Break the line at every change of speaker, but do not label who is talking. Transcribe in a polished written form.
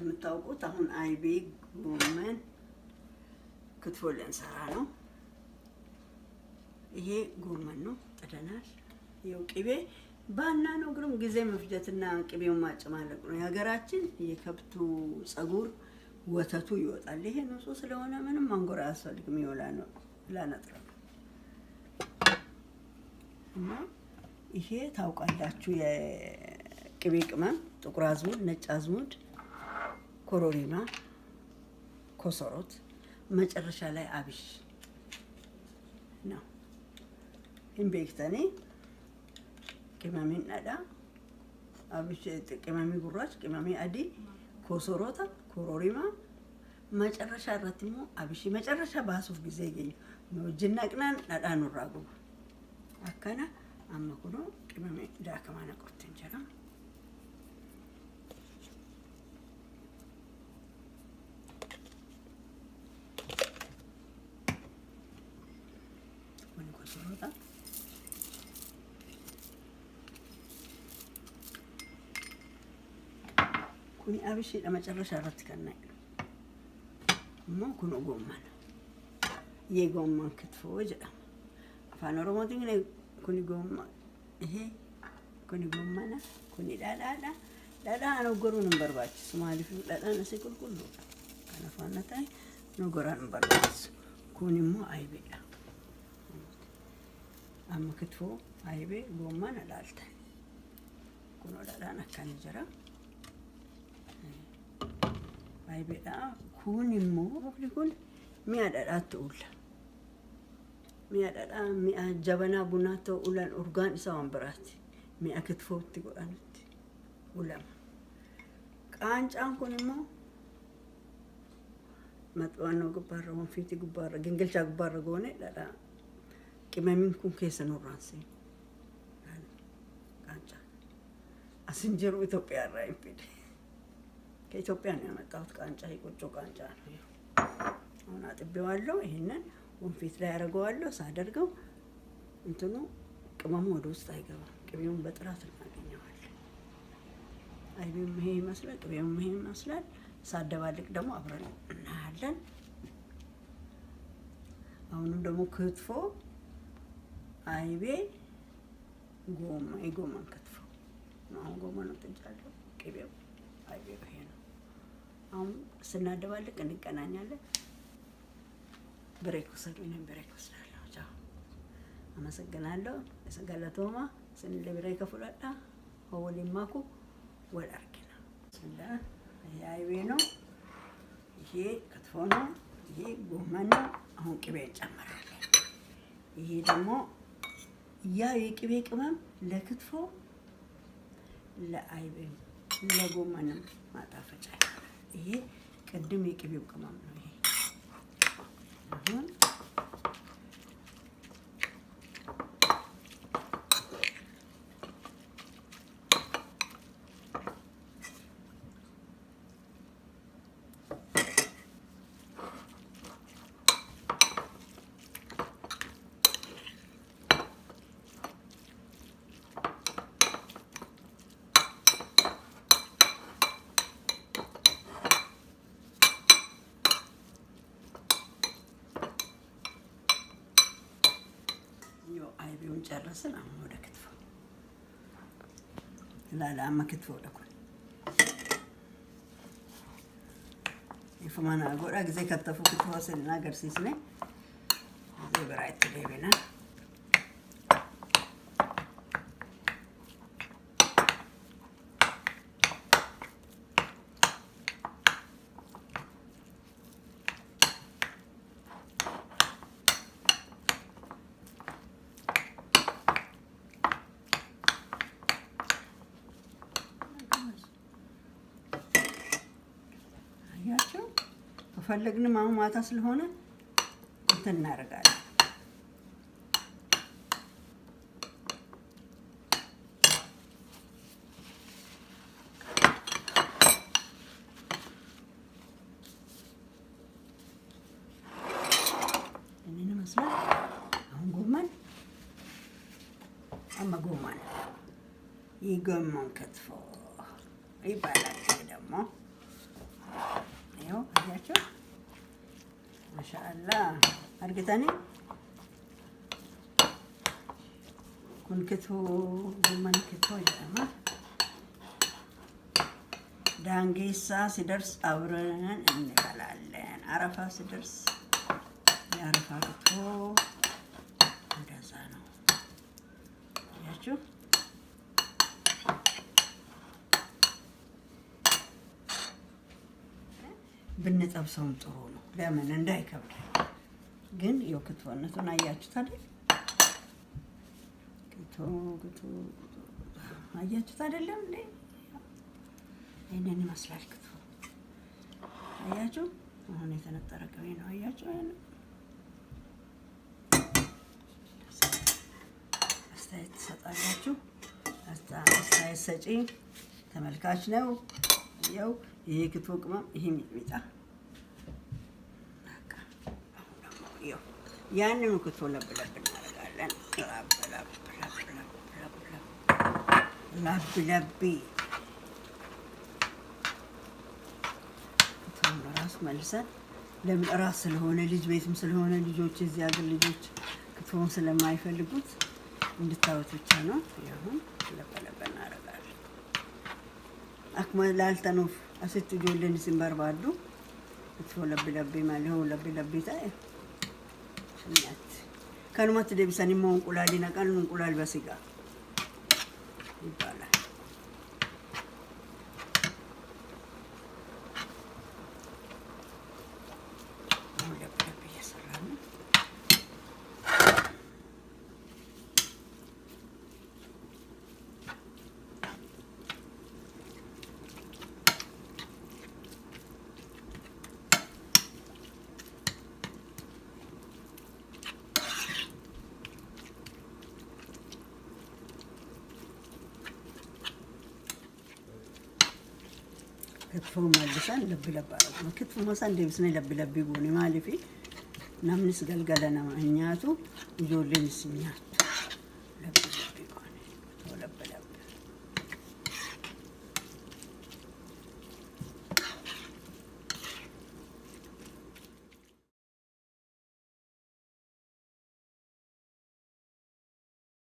እንደምታውቁት አሁን አይቤ ጎመን ክትፎ ልንሰራ ነው። ይሄ ጎመን ነው ጥደናል። ይኸው ቅቤ ባና ነው ግሩም ጊዜ መፍጀትና ቅቤውን ማጨማለቅ ነው። የሀገራችን የከብቱ ጸጉር ወተቱ ይወጣል። ይሄ ንጹህ ስለሆነ ምንም ማንጎራ አያስፈልግም። ይወላል ነው ላነጥራ እና ይሄ ታውቃላችሁ የቅቤ ቅመም ጥቁር አዝሙድ፣ ነጭ አዝሙድ፣ ኮሮሪማ፣ ኮሰሮት መጨረሻ ላይ አብሽ ነው። ኢምቤክተኒ ቅመሜን ነዳ አብሽ ቅመሜ ጉራች ቅመሜ አዲ ኮሰሮታ ኮሮሪማ መጨረሻ ረትሞ አብሽ መጨረሻ ባሱፍ ጊዜ ይገኝ ነው ጅና ቅናን ነዳ ኑራጉ አከና አመኩኖ ቅመሜ ዳከማና ቁርት እንጀራ ኮሰሮታ ኩኒ አብሽ ለመጨረሻ ረት ከናይ ኩኖ ጎመን የጎመን ክትፎ ጀዳ አፋን ኦሮሞቲ ግን ኩኒ ጎመን ይሄ ኩኒ ጎመን ኩኒ ዳዳዳ ዳዳ ነው ጎሩን እንበርባች ስማሊፍ ዳዳ ነሲ ቁልቁሉ ከነፋነታይ ነው ጎራን እንበርባች ኩኒሞ አይቤዳ አማ ክትፎ አይቤ ጎመን አላልተ ኩኖ ዳዳ ነካን ጀራ አይቤዳ ኩኒሞ ሊኩን ሚያዳዳት ኡል ሚያዳዳ ሚያ ጀበና ቡና ተኡላን ኦርጋን ኢሳውን ብራት ሚያ ክትፎት ጎዳኑት ኡላም ቃንጫን ኩኒሞ መጥዋኖ ግባረ ወንፊቲ ግባረ ግንገልቻ ግባረ ጎኔ ዳዳ ቅመሚን ኩን ከሰን ኦራንሲ ቃንጫ አስንጀሩ ኢትዮጵያ ራይፒድ ከኢትዮጵያ ነው ያመጣሁት ቃንጫ ይቆጮ ቃንጫ ነው። አሁን አጥቤዋለሁ። ይሄንን ወንፊት ላይ አደርገዋለሁ። ሳደርገው እንትኑ ቅመሙ ወደ ውስጥ አይገባም። ቅቤውን በጥራት እናገኘዋለን። አይቤም ይሄ ይመስላል፣ ቅቤውም ይሄ ይመስላል። ሳደባልቅ ደግሞ አብረን እናያለን። አሁንም ደግሞ ክትፎ አይቤ ጎመን ክትፎ ነው። አሁን ጎመን ጥጃለሁ። ቅቤው አይቤ ይሄ ነው። አሁን ስናደባልቅ እንገናኛለን። ብሬክ ወሰዱኝ። ብሬክ ወስዳለሁ። ቻው። አመሰግናለሁ። የሰገለቶማ ስንል ብሬክ ፈላጣ ሆወሊማኩ ወላርኪና ብስሚላህ። ይሄ አይቤ ነው። ይሄ ክትፎ ነው። ይሄ ጎመን ነው። አሁን ቅቤ እንጨምራለን። ይሄ ደግሞ ያ የቅቤ ቅመም ለክትፎ ለአይቤ ለጎመንም ማጣፈጫ ይሄ ቅድም የቅቤው ቅመም ነው። ይሄ አሁን አይቤውን ጨረስን። አሁን ወደ ክትፎ ላላማ ክትፎ ለኩል ይፈማና ጎራ ጊዜ ከተፉ ክትፎ ስልና ገርሲስኔ ዘበራይት ለቤና ፈለግንም አሁን ማታ ስለሆነ እንትን እናደርጋለን። እኔን መስራት አሁን ጎመን ጎመን ይጎመን ክትፎ ይባላል ደግሞ ማሻአላህ አርግተኔ كن كتو زمان كتو جامع دانجيسا سيدرس أورن نقلالين عرفة سيدرس يعرفة كتو هذا زانو ياشو ብንጠብሰውም ጥሩ ነው ለምን እንዳይከብድ ግን ይው ክትፎነቱን አያችሁት አይደል ክትፎ አያችሁት አይደለም እንዴ ይሄንን ይመስላል ክትፎ አያችሁ አሁን የተነጠረ ቅቤ ነው አያችሁ አስተያየት ሰጣላችሁ አስተያየት ሰጪ ተመልካች ነው ያው ይሄ ክትፎ ቅመም ይሄ ሚጥሚጣ በቃ አሁን ደግሞ ያው ያንኑ ክትፎ ለብለብ እናደርጋለን ለብ ክትፎ ራስ መልሰን ለምን ራስ ስለሆነ ልጅ ቤትም ስለሆነ ልጆች እዚህ ሀገር ልጆች ክትፎን ስለማይፈልጉት እንድታወት ብቻ ነው ያሁን ለብ እናደርጋለን أكمل لالتنوف أست جولين سنبار بادو تفو لبي ماله لبي تاي سمعت كانوا ما تدري بسني مون كلالينا كانوا مون كلال بسيكا يبالا لبي يا سلام ክትፎ መልሰን ለብ አረጋግጥ ክትፎ መሳን ደብስነ ለብ ይጎኒ ማለፊ ናምንስ ገልገለና ማኛቱ ይጆልን ሲኛ